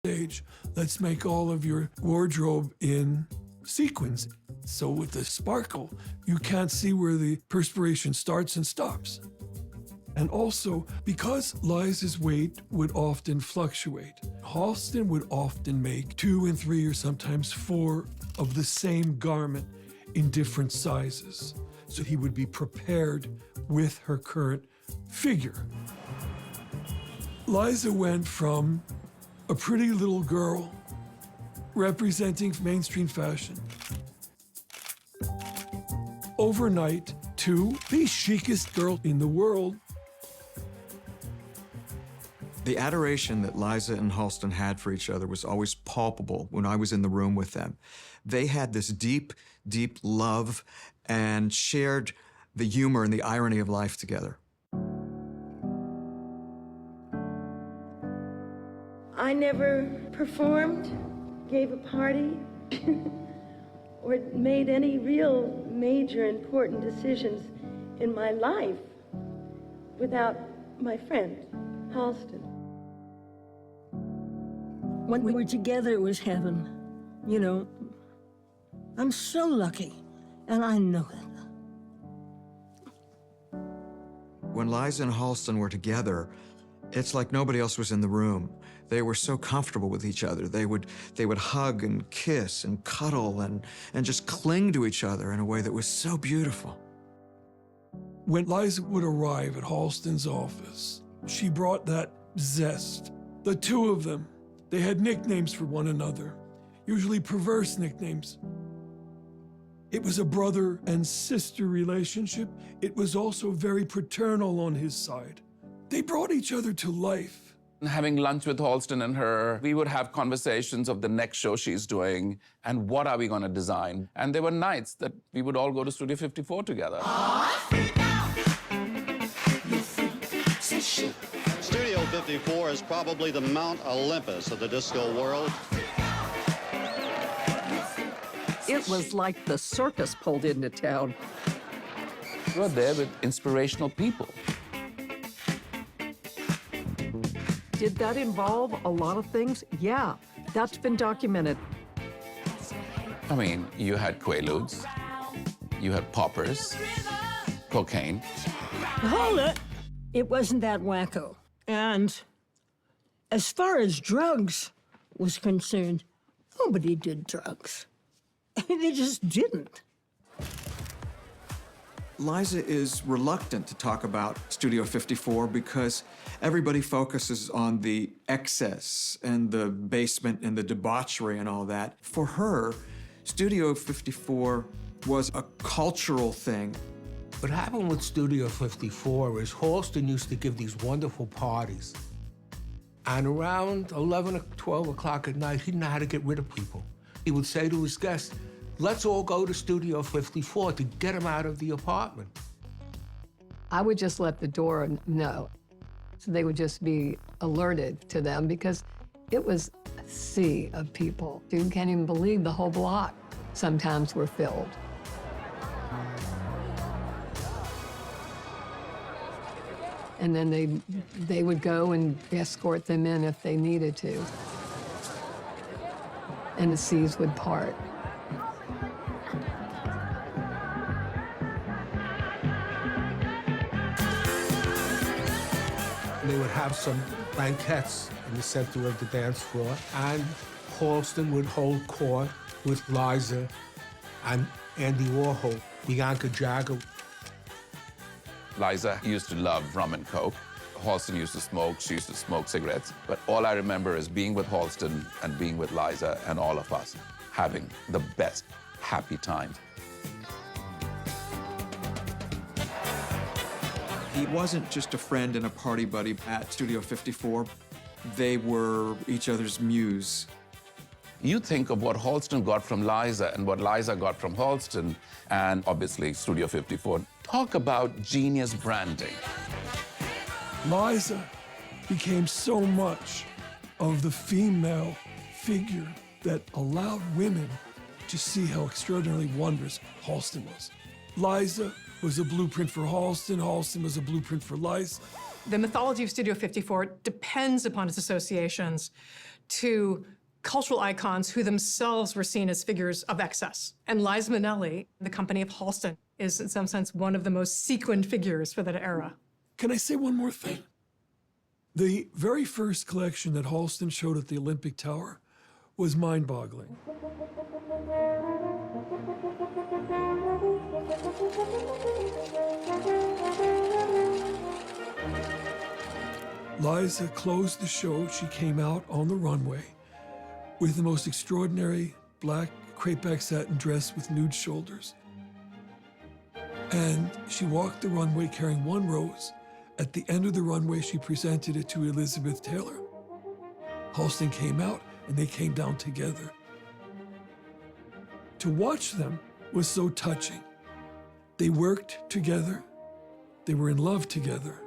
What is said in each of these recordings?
stage, let's make all of your wardrobe in sequins. So with the sparkle, you can't see where the perspiration starts and stops. And also, because Liza's weight would often fluctuate, Halston would often make 2 and 3 or sometimes 4 of the same garment in different sizes. So he would be prepared with her current figure. Liza went from a pretty little girl representing mainstream fashion overnight to the chicest girl in the world. The adoration that Liza and Halston had for each other was always palpable when I was in the room with them. They had this deep, deep love and shared the humor and the irony of life together. I never performed, gave a party, or made any real major important decisions in my life without my friend, Halston. When we were together, it was heaven. You know, I'm so lucky, and I know it. When Liza and Halston were together, it's like nobody else was in the room. They were so comfortable with each other. They would hug and kiss and cuddle and just cling to each other in a way that was so beautiful. When Liza would arrive at Halston's office, she brought that zest. The two of them, they had nicknames for one another, usually perverse nicknames. It was a brother and sister relationship. It was also very paternal on his side. They brought each other to life. Having lunch with Halston and her, we would have conversations of the next show she's doing and what are we going to design. And there were nights that we would all go to Studio 54 together. Studio 54 is probably the Mount Olympus of the disco world. It was like the circus pulled into town. We were there with inspirational people. Did that involve a lot of things? Yeah, that's been documented. I mean, you had Quaaludes, you had poppers, cocaine. Hold it! It wasn't that wacko. And as far as drugs was concerned, nobody did drugs. I mean, they just didn't. Liza is reluctant to talk about Studio 54 because everybody focuses on the excess and the basement and the debauchery and all that. For her, Studio 54 was a cultural thing. What happened with Studio 54 is Halston used to give these wonderful parties. And around 11 or 12 o'clock at night, he didn't know how to get rid of people. He would say to his guests, let's all go to Studio 54 to get him out of the apartment. I would just let the door know. So they would just be alerted to them because it was a sea of people. You can't even believe the whole block sometimes were filled. And then they would go and escort them in if they needed to. And the seas would part. They would have some banquettes in the center of the dance floor, and Halston would hold court with Liza and Andy Warhol, Bianca Jagger. Liza used to love rum and coke. Halston used to smoke, she used to smoke cigarettes. But all I remember is being with Halston and being with Liza and all of us having the best happy time. He wasn't just a friend and a party buddy at Studio 54. They were each other's muse. You think of what Halston got from Liza and what Liza got from Halston, and obviously Studio 54. Talk about genius branding. Liza became so much of the female figure that allowed women to see how extraordinarily wondrous Halston was. Liza was a blueprint for Halston. Halston was a blueprint for Liza. The mythology of Studio 54 depends upon its associations to cultural icons who themselves were seen as figures of excess. And Liza Minnelli, the company of Halston, is in some sense one of the most sequined figures for that era. Can I say one more thing? The very first collection that Halston showed at the Olympic Tower was mind-boggling. Liza closed the show. She came out on the runway with the most extraordinary black crepe satin dress with nude shoulders. And she walked the runway carrying one rose. At the end of the runway, she presented it to Elizabeth Taylor. Halston came out, and they came down together. To watch them was so touching. They worked together, they were in love together,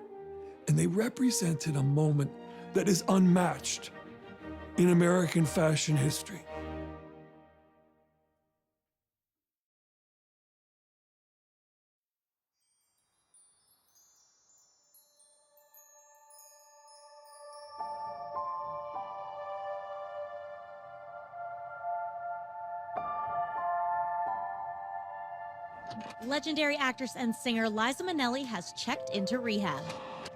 and they represented a moment that is unmatched in American fashion history. Legendary actress and singer Liza Minnelli has checked into rehab.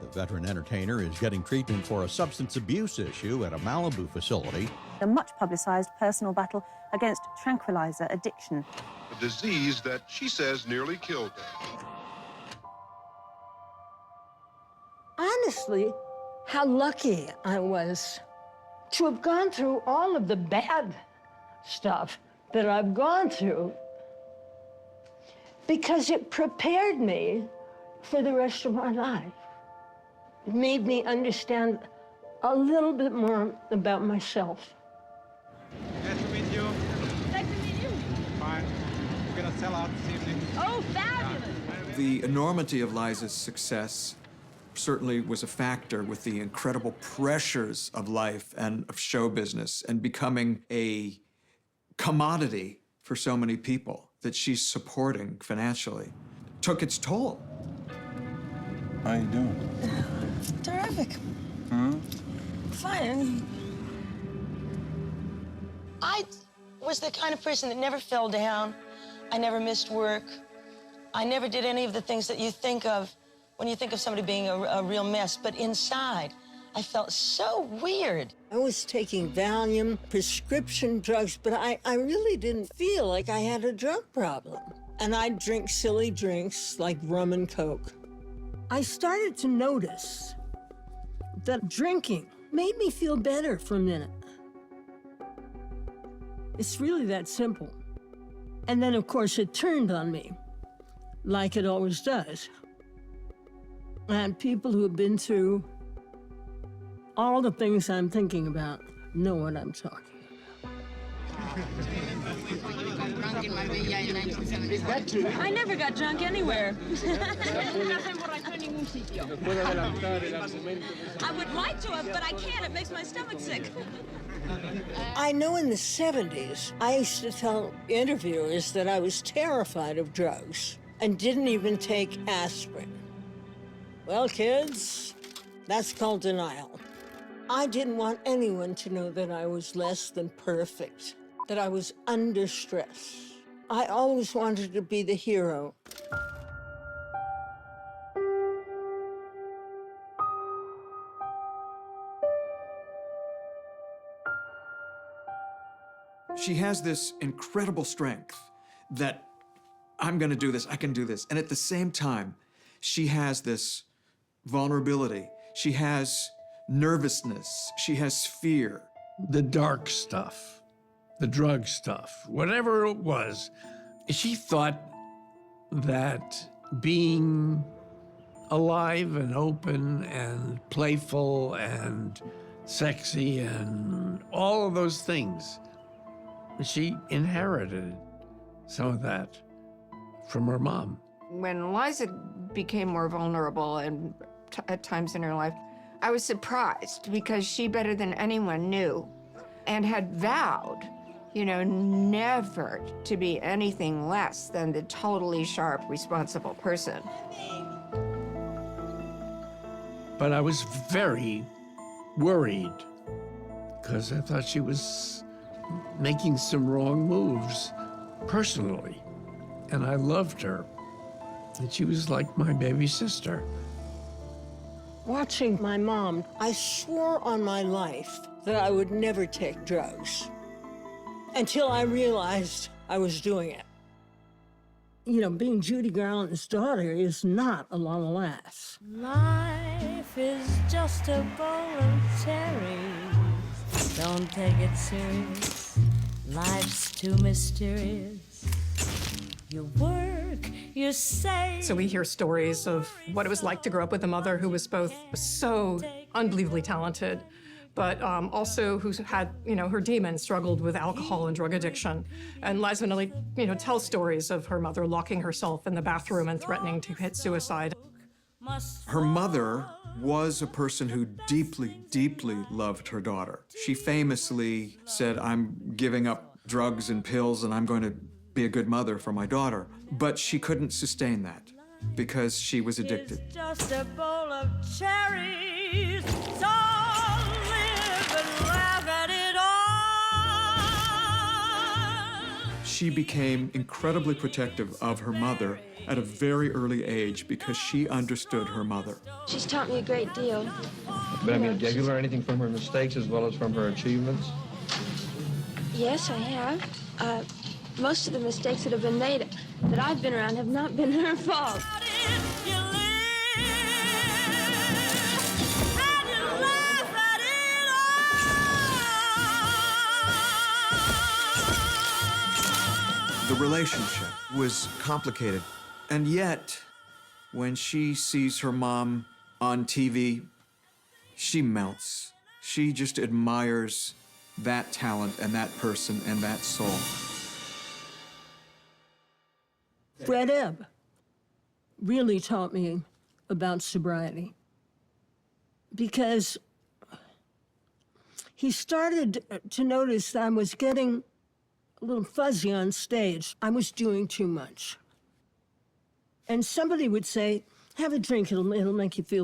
The veteran entertainer is getting treatment for a substance abuse issue at a Malibu facility. A much-publicized personal battle against tranquilizer addiction. A disease that she says nearly killed her. Honestly, how lucky I was to have gone through all of the bad stuff that I've gone through, because it prepared me for the rest of my life. It made me understand a little bit more about myself. Nice to meet you. Nice to meet you. Fine. We're gonna sell out this evening. Oh, fabulous. The enormity of Liza's success certainly was a factor with the incredible pressures of life and of show business and becoming a commodity for so many people that she's supporting financially. Took its toll. How you doing? Terrific. Fine. I was the kind of person that never fell down. I never missed work. I never did any of the things that you think of when you think of somebody being a real mess. But inside, I felt so weird. I was taking Valium, prescription drugs, but I really didn't feel like I had a drug problem. And I'd drink silly drinks like rum and Coke. I started to notice that drinking made me feel better for a minute. It's really that simple. And then, of course, it turned on me, like it always does. And people who have been through all the things I'm thinking about know what I'm talking about. I never got drunk anywhere. I would like to have, but I can't. It makes my stomach sick. I know in the 70s, I used to tell interviewers that I was terrified of drugs and didn't even take aspirin. Well, kids, that's called denial. I didn't want anyone to know that I was less than perfect, that I was under stress. I always wanted to be the hero. She has this incredible strength that I'm gonna do this, I can do this. And at the same time, she has this vulnerability. She has nervousness. She has fear. The dark stuff, the drug stuff, whatever it was, she thought that being alive and open and playful and sexy and all of those things, she inherited some of that from her mom. When Liza became more vulnerable and at times in her life, I was surprised because she, better than anyone, knew and had vowed, you know, never to be anything less than the totally sharp, responsible person. But I was very worried because I thought she was making some wrong moves personally. And I loved her. And she was like my baby sister. Watching my mom, I swore on my life that I would never take drugs until I realized I was doing it. You know, being Judy Garland's daughter is not a long laugh. Life is just a bowl of cherries. Don't take it serious. Life's too mysterious. You work, you save. So we hear stories of what it was like to grow up with a mother who was both so unbelievably talented, but also who had, her demons, struggled with alcohol and drug addiction. And Liza Minnelli, tells stories of her mother locking herself in the bathroom and threatening to hit suicide. Her mother was a person who deeply, deeply loved her daughter. She famously said, "I'm giving up drugs and pills and I'm going to be a good mother for my daughter." But she couldn't sustain that because she was addicted. It's just a bowl of cherries. So live and laugh at it all. She became incredibly protective of her mother at a very early age because she understood her mother. She's taught me a great deal. But I mean, have you learned anything from her mistakes as well as from her achievements? Yes, I have. Most of the mistakes that have been made that I've been around have not been her fault. The relationship was complicated. And yet, when she sees her mom on TV, she melts. She just admires that talent and that person and that soul. Fred Ebb really taught me about sobriety because he started to notice that I was getting a little fuzzy on stage. I was doing too much. And somebody would say, "Have a drink, it'll make you feel